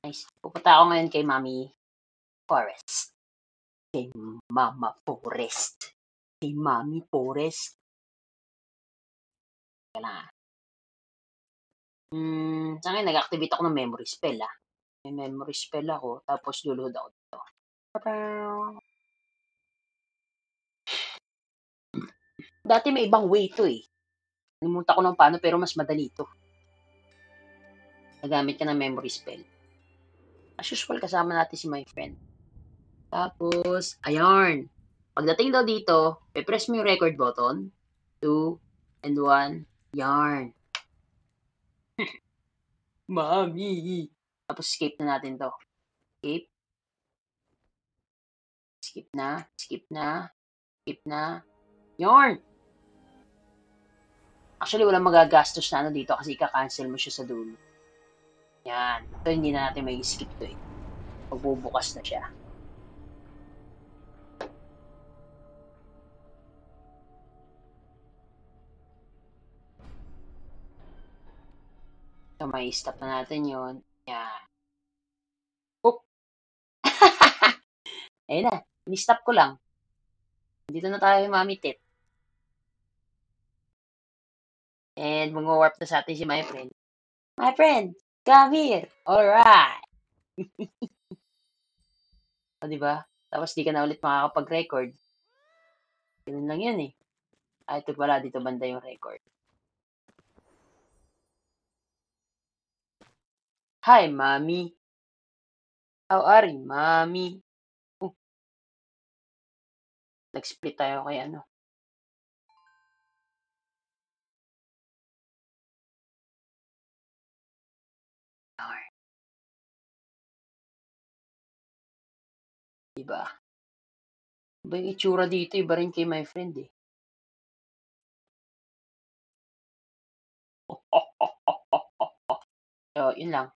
Nice. Pupunta ako ngayon kay Mommy Forest. Kay Mama Forest. Kay Mommy Forest. Teka lang ah. Sa akin, nag-activate ako ng memory spell ah. May memory spell ako, tapos luluhod ako dito. Dati may ibang way to eh. Nalimutan ko lang paano pero mas madali to. Nagamit ka ng memory spell. As usual, kasama natin si my friend. Tapos, ayun. Pagdating daw dito, i-press mo yung record button. 2 and 1. Yarn. Mami. Tapos skip na natin to. Skip. Skip na. Skip na. Skip na. Yarn. Actually, walang magagastos na ano dito kasi ika-cancel mo siya sa dulo. Yan. Ito hindi na natin may skip to eh. Magbubukas na siya. So, may stop na natin yon. Yan. Oh! Ayun na. Ni-stop ko lang. Dito na tayo, Mami Tit. And mag-warp na sa atin si my friend. My friend, come here. Alright. O, diba? Tapos di ka na ulit makakapag-record. Ganun lang yun eh. Ay, ito pala, dito banda yung record. Hi, Mommy. How are you, Mommy? Nag-split tayo kay ano. Diba? Iba yung itsura dito, iba rin kay my friend eh. So, yun lang.